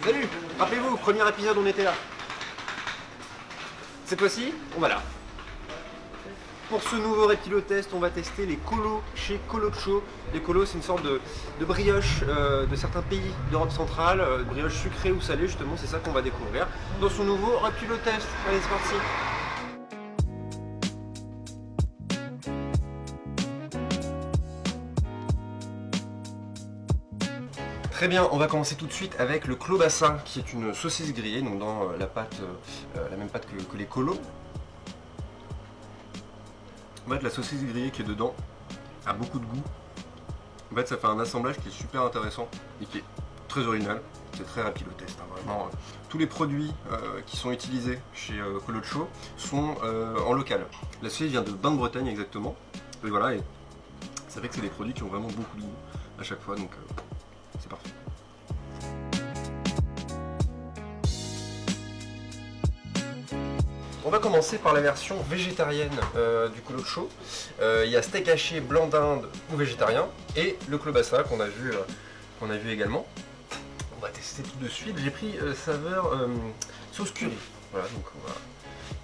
Salut! Rappelez-vous, premier épisode, on était là. Cette fois-ci, on va là. Pour ce nouveau reptilo-test, on va tester les colos chez Colocho. Les colos, c'est une sorte de brioche de certains pays d'Europe centrale, brioche sucrée ou salée, justement, c'est ça qu'on va découvrir dans son nouveau reptilo-test. Allez, c'est parti! Très bien, on va commencer tout de suite avec le clobassa, qui est une saucisse grillée, donc dans la pâte, la même pâte que les colos. En fait, la saucisse grillée qui est dedans a beaucoup de goût. En fait, ça fait un assemblage qui est super intéressant et qui est très original. C'est très rapide au test, hein, vraiment. Tous les produits qui sont utilisés chez Colocho sont en local. La saucisse vient de Bain de Bretagne exactement. Et voilà, et ça fait que c'est des produits qui ont vraiment beaucoup de goût à chaque fois, donc c'est parfait. On va commencer par la version végétarienne du Colocho. Il y a steak haché blanc d'Inde ou végétarien et le clobassa qu'on a vu également. On va tester tout de suite. J'ai pris saveur sauce curry. Voilà, donc on va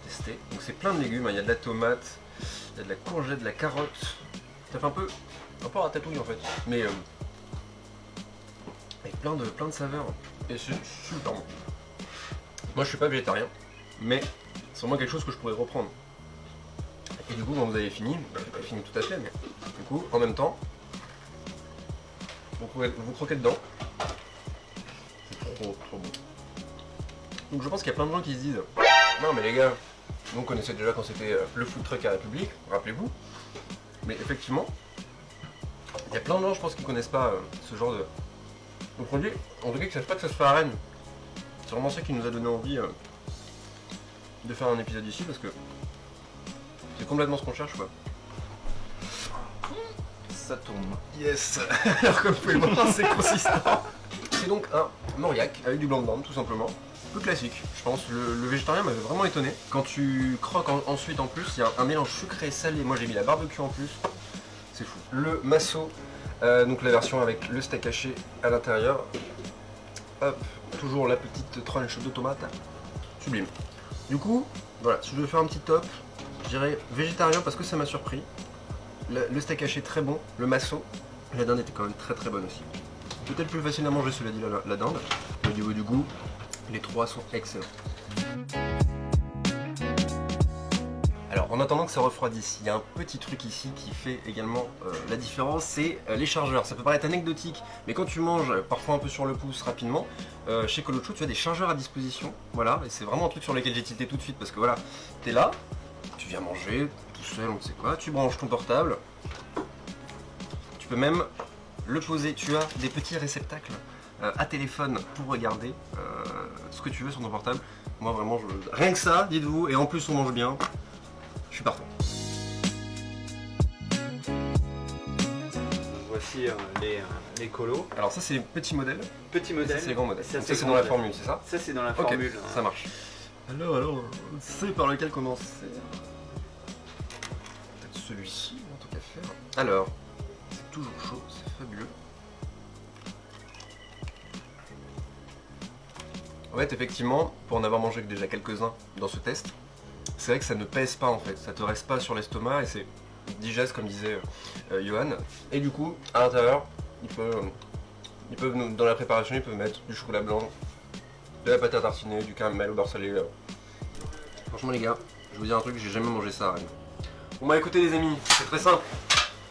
tester. Donc c'est plein de légumes. Il y a de la tomate, il y a de la courgette, de la carotte. Ça fait un peu ratatouille en fait, mais avec plein de saveurs. Et c'est super bon. Moi je suis pas végétarien, mais c'est vraiment quelque chose que je pourrais reprendre. Et du coup, quand vous avez fini, j'ai pas fini tout à fait, mais du coup, en même temps, vous croquez dedans. C'est trop bon. Donc je pense qu'il y a plein de gens qui se disent non mais les gars, nous on connaissait déjà quand c'était le food truck à République, rappelez-vous. Mais effectivement, il y a plein de gens, je pense, qui connaissent pas ce genre de produit. En tout cas, qui savent pas que ça se fait à Rennes. C'est vraiment ça qui nous a donné envie de faire un épisode ici, parce que c'est complètement ce qu'on cherche, quoi. Ça tourne. Yes. Alors comme vous pouvez le voir, c'est consistant. C'est donc un Mauriac avec du blanc de dinde, tout simplement. Peu classique, je pense. Le végétarien m'avait vraiment étonné. Quand tu croques ensuite en plus, il y a un mélange sucré et salé. Moi j'ai mis la barbecue en plus. C'est fou. Le masso, donc la version avec le steak haché à l'intérieur. Hop, toujours la petite tranche de tomate. Sublime. Du coup, voilà, si je veux faire un petit top, je dirais végétarien parce que ça m'a surpris. Le steak haché très bon, le masso, la dinde était quand même très bonne aussi. Peut-être plus facile à manger, cela dit, la dinde. Au niveau du goût, les trois sont excellents. Alors, en attendant que ça refroidisse, il y a un petit truc ici qui fait également la différence, c'est les chargeurs. Ça peut paraître anecdotique, mais quand tu manges parfois un peu sur le pouce rapidement, chez Colocho, tu as des chargeurs à disposition. Voilà, et c'est vraiment un truc sur lequel j'ai tilté tout de suite, parce que voilà, t'es là, tu viens manger, tout seul, on ne sait quoi, tu branches ton portable, tu peux même le poser, tu as des petits réceptacles à téléphone pour regarder ce que tu veux sur ton portable. Moi vraiment, rien que ça, dites-vous, et en plus on mange bien. Je suis parfait. Voici les colos. Alors ça c'est petit modèle. Petit modèle. Ça c'est les grands modèles. Ça c'est dans la formule, c'est ça? Ça c'est dans la Ok, formule. ça marche. Alors, c'est par lequel commencer? Peut-être celui-ci, en tout cas faire. Alors, c'est toujours chaud, c'est fabuleux. En fait, effectivement, pour en avoir mangé déjà quelques-uns dans ce test, c'est vrai que ça ne pèse pas en fait, ça te reste pas sur l'estomac et c'est digeste comme disait Johan. Et du coup, à l'intérieur, ils peuvent, dans la préparation, ils peuvent mettre du chocolat blanc, de la pâte à tartiner, du caramel au beurre salé. Franchement les gars, je vous dis un truc, j'ai jamais mangé ça à Rennes. Bon bah écoutez les amis, c'est très simple.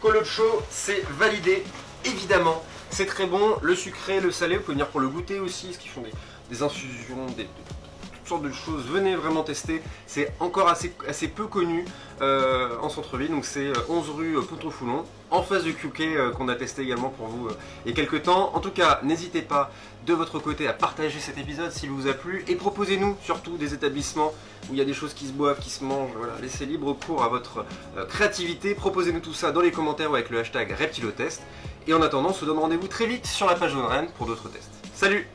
Colocho, c'est validé, évidemment. C'est très bon, le sucré, le salé, vous pouvez venir pour le goûter aussi, parce qu'ils font des infusions, toutes sortes de choses. Venez vraiment tester, c'est encore assez peu connu en centre-ville, donc c'est 11 rue Pontrefoulon, en face du QK qu'on a testé également pour vous il y a quelques temps. En tout cas, n'hésitez pas de votre côté à partager cet épisode s'il vous a plu et proposez-nous surtout des établissements où il y a des choses qui se boivent, qui se mangent. Voilà, laissez libre cours à votre créativité, proposez-nous tout ça dans les commentaires ou avec le hashtag Reptilotest. Et en attendant, on se donne rendez-vous très vite sur la page de Rennes pour d'autres tests. Salut!